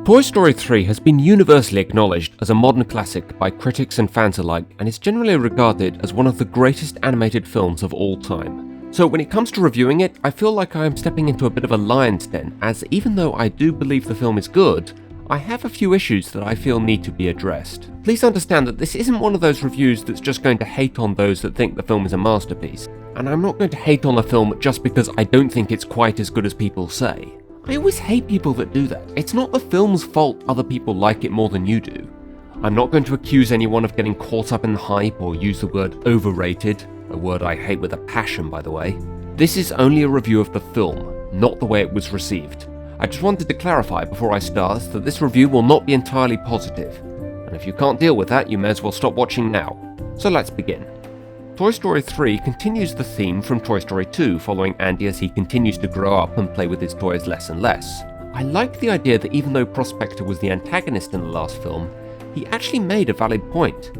Toy Story 3 has been universally acknowledged as a modern classic by critics and fans alike, and is generally regarded as one of the greatest animated films of all time. So when it comes to reviewing it, I feel like I am stepping into a bit of a lion's den, as even though I do believe the film is good, I have a few issues that I feel need to be addressed. Please understand that this isn't one of those reviews that's just going to hate on those that think the film is a masterpiece, and I'm not going to hate on the film just because I don't think it's quite as good as people say. I always hate people that do that. It's not the film's fault other people like it more than you do. I'm not going to accuse anyone of getting caught up in the hype or use the word overrated, a word I hate with a passion by the way. This is only a review of the film, not the way it was received. I just wanted to clarify before I start that this review will not be entirely positive, and if you can't deal with that, you may as well stop watching now. So let's begin. Toy Story 3 continues the theme from Toy Story 2, following Andy as he continues to grow up and play with his toys less and less. I like the idea that even though Prospector was the antagonist in the last film, he actually made a valid point.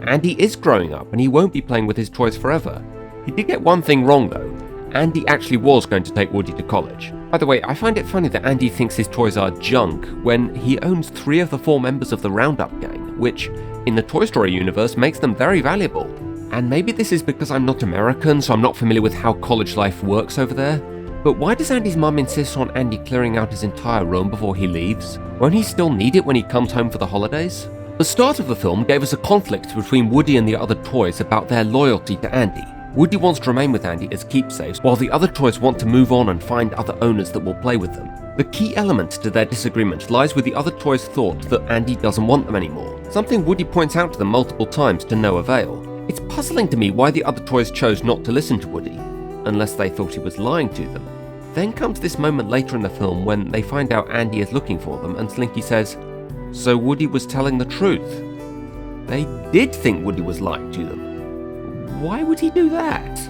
Andy is growing up and he won't be playing with his toys forever. He did get one thing wrong though. Andy actually was going to take Woody to college. By the way, I find it funny that Andy thinks his toys are junk when he owns 3 of the 4 members of the Roundup gang, which, in the Toy Story universe, makes them very valuable. And maybe this is because I'm not American, so I'm not familiar with how college life works over there, but why does Andy's mum insist on Andy clearing out his entire room before he leaves? Won't he still need it when he comes home for the holidays? The start of the film gave us a conflict between Woody and the other toys about their loyalty to Andy. Woody wants to remain with Andy as keepsakes, while the other toys want to move on and find other owners that will play with them. The key element to their disagreement lies with the other toys' thought that Andy doesn't want them anymore, something Woody points out to them multiple times to no avail. It's puzzling to me why the other toys chose not to listen to Woody, unless they thought he was lying to them. Then comes this moment later in the film when they find out Andy is looking for them and Slinky says, "So Woody was telling the truth." They did think Woody was lying to them. Why would he do that?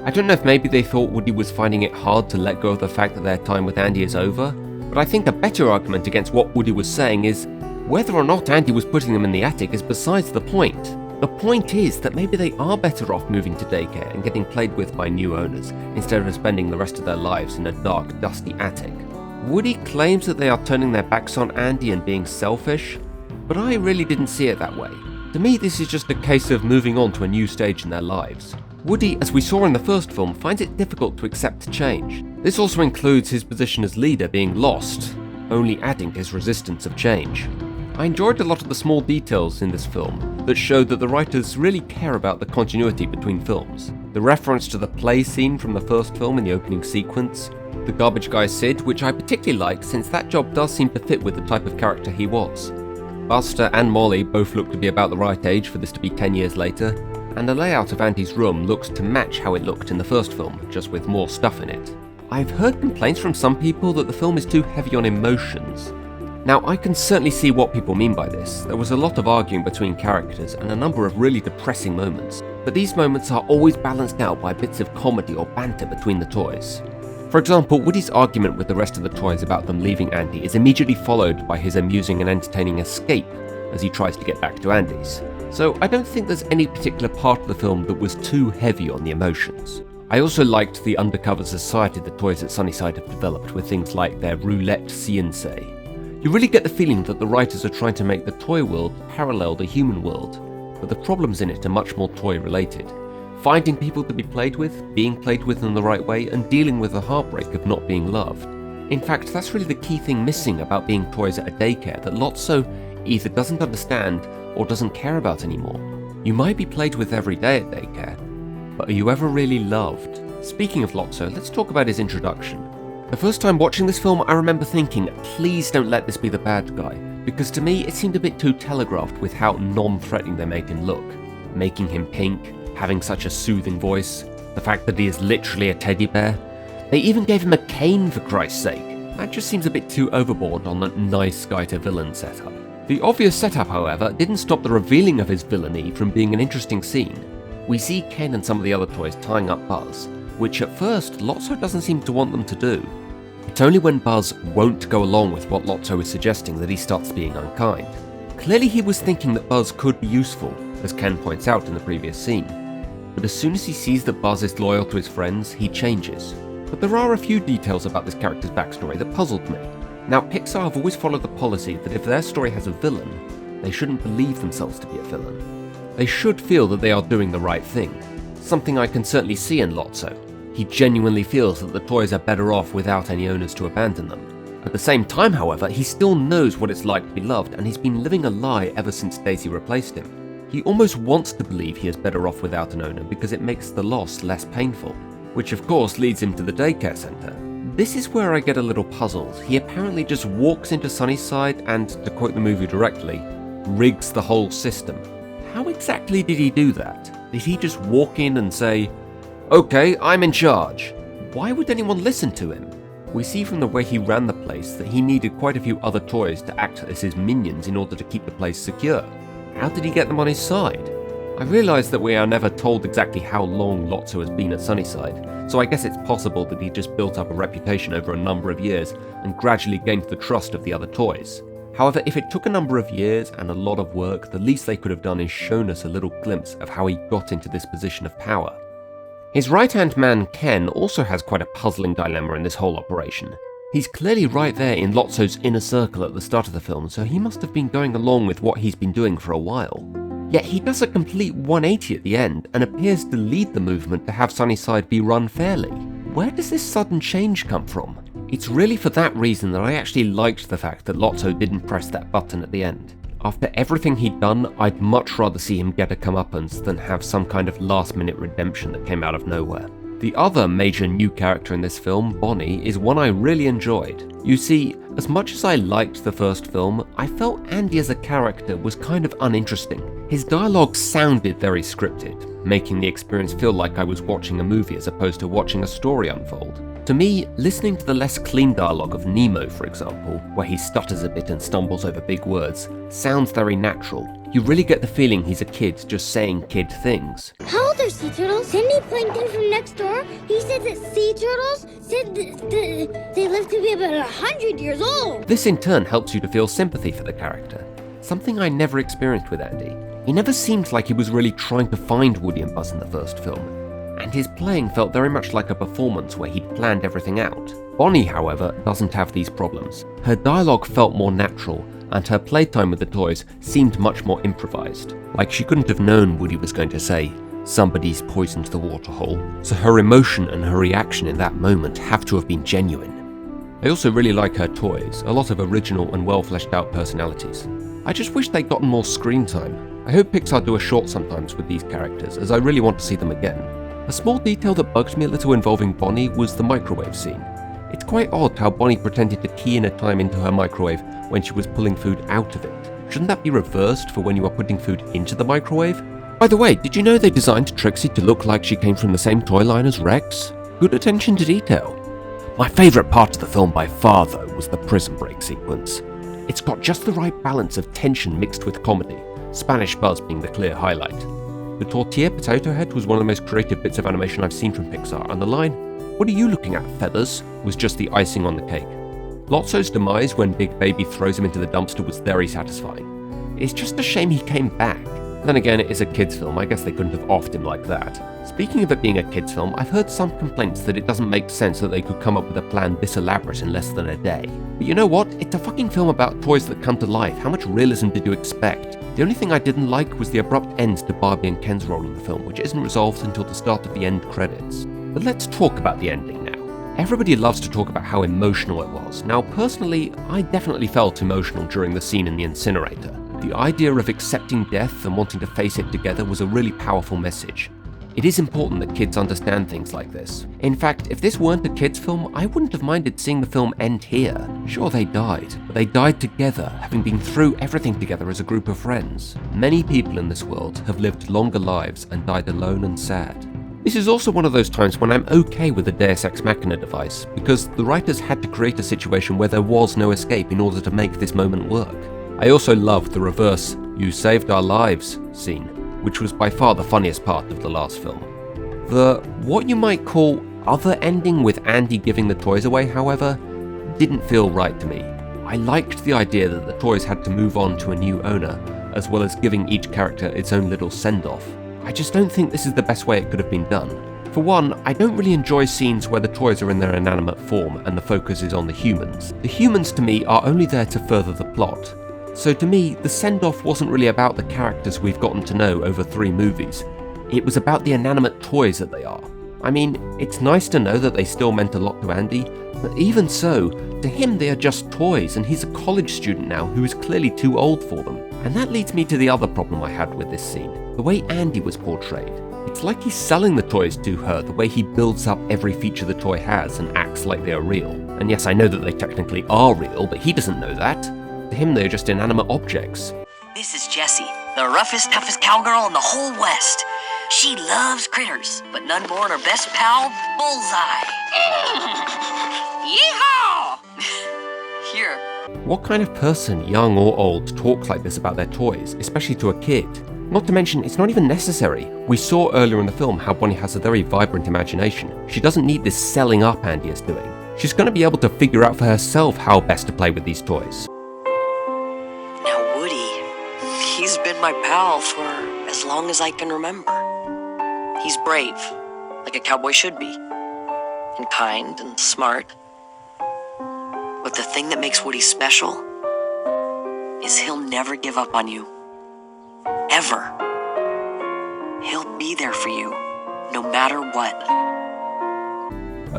I don't know if maybe they thought Woody was finding it hard to let go of the fact that their time with Andy is over, but I think a better argument against what Woody was saying is whether or not Andy was putting them in the attic is besides the point. The point is that maybe they are better off moving to daycare and getting played with by new owners, instead of spending the rest of their lives in a dark, dusty attic. Woody claims that they are turning their backs on Andy and being selfish, but I really didn't see it that way. To me, this is just a case of moving on to a new stage in their lives. Woody, as we saw in the first film, finds it difficult to accept change. This also includes his position as leader being lost, only adding his resistance of change. I enjoyed a lot of the small details in this film that showed that the writers really care about the continuity between films. The reference to the play scene from the first film in the opening sequence, the garbage guy Sid, which I particularly like since that job does seem to fit with the type of character he was. Buster and Molly both look to be about the right age for this to be 10 years later, and the layout of Andy's room looks to match how it looked in the first film, just with more stuff in it. I've heard complaints from some people that the film is too heavy on emotions. Now, I can certainly see what people mean by this. There was a lot of arguing between characters and a number of really depressing moments, but these moments are always balanced out by bits of comedy or banter between the toys. For example, Woody's argument with the rest of the toys about them leaving Andy is immediately followed by his amusing and entertaining escape as he tries to get back to Andy's. So I don't think there's any particular part of the film that was too heavy on the emotions. I also liked the undercover society the toys at Sunnyside have developed with things like their roulette CNC. You really get the feeling that the writers are trying to make the toy world parallel the human world, but the problems in it are much more toy related. Finding people to be played with, being played with in the right way, and dealing with the heartbreak of not being loved. In fact, that's really the key thing missing about being toys at a daycare that Lotso either doesn't understand or doesn't care about anymore. You might be played with every day at daycare, but are you ever really loved? Speaking of Lotso, let's talk about his introduction. The first time watching this film, I remember thinking, please don't let this be the bad guy, because to me it seemed a bit too telegraphed with how non-threatening they made him look. Making him pink, having such a soothing voice, the fact that he is literally a teddy bear. They even gave him a cane for Christ's sake. That just seems a bit too overboard on that nice guy to villain setup. The obvious setup, however, didn't stop the revealing of his villainy from being an interesting scene. We see Ken and some of the other toys tying up Buzz, which at first Lotso doesn't seem to want them to do. It's only when Buzz won't go along with what Lotso is suggesting that he starts being unkind. Clearly he was thinking that Buzz could be useful, as Ken points out in the previous scene. But as soon as he sees that Buzz is loyal to his friends, he changes. But there are a few details about this character's backstory that puzzled me. Now, Pixar have always followed the policy that if their story has a villain, they shouldn't believe themselves to be a villain. They should feel that they are doing the right thing, something I can certainly see in Lotso. He genuinely feels that the toys are better off without any owners to abandon them. At the same time, however, he still knows what it's like to be loved, and he's been living a lie ever since Daisy replaced him. He almost wants to believe he is better off without an owner because it makes the loss less painful, which of course leads him to the daycare center. This is where I get a little puzzled. He apparently just walks into Sunnyside and, to quote the movie directly, rigs the whole system. How exactly did he do that? Did he just walk in and say, "Okay, I'm in charge"? Why would anyone listen to him? We see from the way he ran the place that he needed quite a few other toys to act as his minions in order to keep the place secure. How did he get them on his side? I realise that we are never told exactly how long Lotso has been at Sunnyside, so I guess it's possible that he just built up a reputation over a number of years and gradually gained the trust of the other toys. However, if it took a number of years and a lot of work, the least they could have done is shown us a little glimpse of how he got into this position of power. His right-hand man, Ken, also has quite a puzzling dilemma in this whole operation. He's clearly right there in Lotso's inner circle at the start of the film, so he must have been going along with what he's been doing for a while. Yet he does a complete 180 at the end and appears to lead the movement to have Sunnyside be run fairly. Where does this sudden change come from? It's really for that reason that I actually liked the fact that Lotso didn't press that button at the end. After everything he'd done, I'd much rather see him get a comeuppance than have some kind of last-minute redemption that came out of nowhere. The other major new character in this film, Bonnie, is one I really enjoyed. You see, as much as I liked the first film, I felt Andy as a character was kind of uninteresting. His dialogue sounded very scripted, making the experience feel like I was watching a movie as opposed to watching a story unfold. To me, listening to the less clean dialogue of Nemo, for example, where he stutters a bit and stumbles over big words, sounds very natural. You really get the feeling he's a kid just saying kid things. How old are sea turtles? Didn't he Plankton from next door? He said that sea turtles said that they live to be about 100 years old. This in turn helps you to feel sympathy for the character, something I never experienced with Andy. He never seemed like he was really trying to find Woody and Buzz in the first film, and his playing felt very much like a performance where he'd planned everything out. Bonnie, however, doesn't have these problems. Her dialogue felt more natural, and her playtime with the toys seemed much more improvised. Like she couldn't have known Woody was going to say, "Somebody's poisoned the waterhole," so her emotion and her reaction in that moment have to have been genuine. I also really like her toys, a lot of original and well fleshed out personalities. I just wish they'd gotten more screen time. I hope Pixar do a short sometimes with these characters, as I really want to see them again. A small detail that bugged me a little involving Bonnie was the microwave scene. It's quite odd how Bonnie pretended to key in a time into her microwave when she was pulling food out of it. Shouldn't that be reversed for when you are putting food into the microwave? By the way, did you know they designed Trixie to look like she came from the same toy line as Rex? Good attention to detail. My favourite part of the film by far, though, was the prison break sequence. It's got just the right balance of tension mixed with comedy, Spanish Buzz being the clear highlight. The tortilla potato head was one of the most creative bits of animation I've seen from Pixar, and the line, "What are you looking at, feathers?" was just the icing on the cake. Lotso's demise when Big Baby throws him into the dumpster was very satisfying. It's just a shame he came back. Then again, it is a kids film, I guess they couldn't have offed him like that. Speaking of it being a kids film, I've heard some complaints that it doesn't make sense that they could come up with a plan this elaborate in less than a day. But you know what? It's a fucking film about toys that come to life. How much realism did you expect? The only thing I didn't like was the abrupt end to Barbie and Ken's role in the film, which isn't resolved until the start of the end credits. But let's talk about the ending now. Everybody loves to talk about how emotional it was. Now, personally, I definitely felt emotional during the scene in the incinerator. The idea of accepting death and wanting to face it together was a really powerful message. It is important that kids understand things like this. In fact, if this weren't a kids' film, I wouldn't have minded seeing the film end here. Sure, they died, but they died together, having been through everything together as a group of friends. Many people in this world have lived longer lives and died alone and sad. This is also one of those times when I'm okay with the Deus Ex Machina device, because the writers had to create a situation where there was no escape in order to make this moment work. I also loved the reverse "you saved our lives" scene, which was by far the funniest part of the last film. The, what you might call, other ending with Andy giving the toys away, however, didn't feel right to me. I liked the idea that the toys had to move on to a new owner, as well as giving each character its own little send-off. I just don't think this is the best way it could have been done. For one, I don't really enjoy scenes where the toys are in their inanimate form and the focus is on the humans. The humans to me are only there to further the plot. So to me, the send-off wasn't really about the characters we've gotten to know over 3 movies. It was about the inanimate toys that they are. I mean, it's nice to know that they still meant a lot to Andy, but even so, to him they are just toys and he's a college student now who is clearly too old for them. And that leads me to the other problem I had with this scene, the way Andy was portrayed. It's like he's selling the toys to her the way he builds up every feature the toy has and acts like they are real. And yes, I know that they technically are real, but he doesn't know that. To him they are just inanimate objects. This is Jessie, the roughest, toughest cowgirl in the whole West. She loves critters, but none more than her best pal, Bullseye. Yeehaw! Here. What kind of person, young or old, talks like this about their toys, especially to a kid? Not to mention, it's not even necessary. We saw earlier in the film how Bonnie has a very vibrant imagination. She doesn't need this selling up Andy is doing. She's going to be able to figure out for herself how best to play with these toys. Now Woody, he's been my pal for as long as I can remember. He's brave, like a cowboy should be, and kind and smart. But the thing that makes Woody special is he'll never give up on you. Ever. He'll be there for you, no matter what.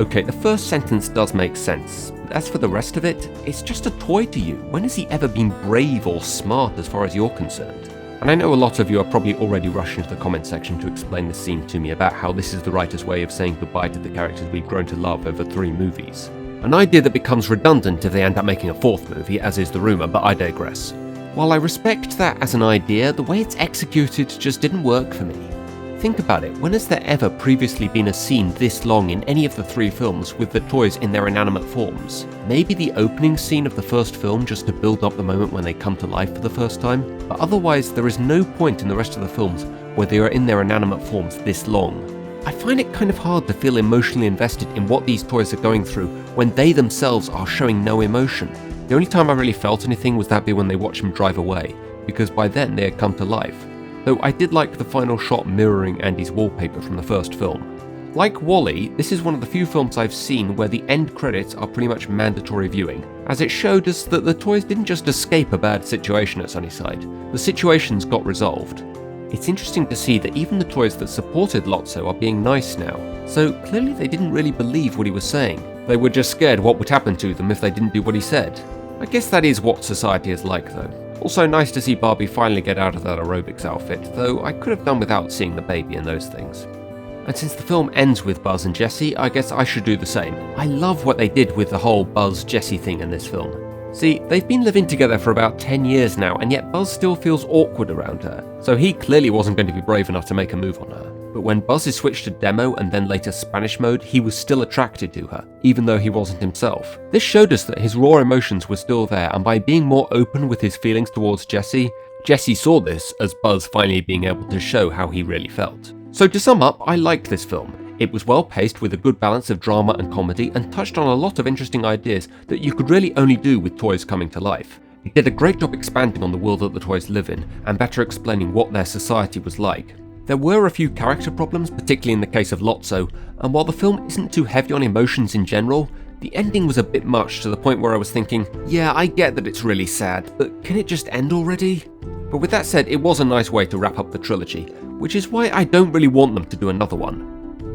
Okay, the first sentence does make sense, but as for the rest of it, it's just a toy to you. When has he ever been brave or smart as far as you're concerned? And I know a lot of you are probably already rushing to the comment section to explain this scene to me about how this is the writer's way of saying goodbye to the characters we've grown to love over 3 movies. An idea that becomes redundant if they end up making a 4th movie, as is the rumour, but I digress. While I respect that as an idea, the way it's executed just didn't work for me. Think about it, when has there ever previously been a scene this long in any of the 3 films with the toys in their inanimate forms? Maybe the opening scene of the first film just to build up the moment when they come to life for the first time, but otherwise there is no point in the rest of the films where they are in their inanimate forms this long. I find it kind of hard to feel emotionally invested in what these toys are going through when they themselves are showing no emotion. The only time I really felt anything was that bit when they watch him drive away, because by then they had come to life. Though I did like the final shot mirroring Andy's wallpaper from the first film. Like WALL-E, this is one of the few films I've seen where the end credits are pretty much mandatory viewing, as it showed us that the toys didn't just escape a bad situation at Sunnyside, the situations got resolved. It's interesting to see that even the toys that supported Lotso are being nice now, so clearly they didn't really believe what he was saying. They were just scared what would happen to them if they didn't do what he said. I guess that is what society is like though. Also nice to see Barbie finally get out of that aerobics outfit, though I could have done without seeing the baby and those things. And since the film ends with Buzz and Jessie, I guess I should do the same. I love what they did with the whole Buzz-Jessie thing in this film. See, they've been living together for about 10 years now, and yet Buzz still feels awkward around her, so he clearly wasn't going to be brave enough to make a move on her. But when Buzz is switched to demo and then later Spanish mode, he was still attracted to her, even though he wasn't himself. This showed us that his raw emotions were still there, and by being more open with his feelings towards Jessie, Jessie saw this as Buzz finally being able to show how he really felt. So to sum up, I liked this film. It was well paced with a good balance of drama and comedy and touched on a lot of interesting ideas that you could really only do with toys coming to life. It did a great job expanding on the world that the toys live in and better explaining what their society was like. There were a few character problems, particularly in the case of Lotso, and while the film isn't too heavy on emotions in general, the ending was a bit much to the point where I was thinking, yeah, I get that it's really sad, but can it just end already? But with that said, it was a nice way to wrap up the trilogy, which is why I don't really want them to do another one.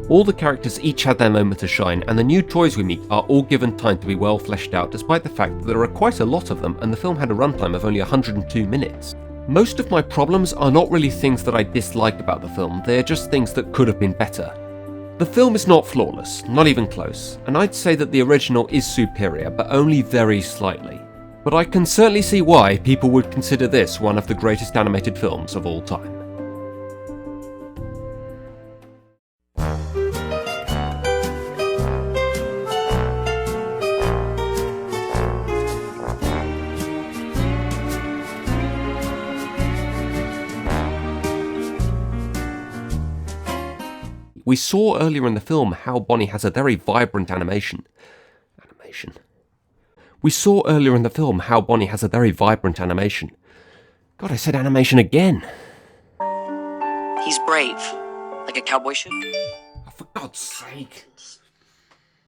All the characters each had their moment to shine, and the new toys we meet are all given time to be well fleshed out despite the fact that there are quite a lot of them and the film had a runtime of only 102 minutes. Most of my problems are not really things that I dislike about the film, they are just things that could have been better. The film is not flawless, not even close, and I'd say that the original is superior, but only very slightly. But I can certainly see why people would consider this one of the greatest animated films of all time. We saw earlier in the film how Bonnie has a very vibrant animation. We saw earlier in the film how Bonnie has a very vibrant animation. God, I said animation again. He's brave, like a cowboy should. For God's sake.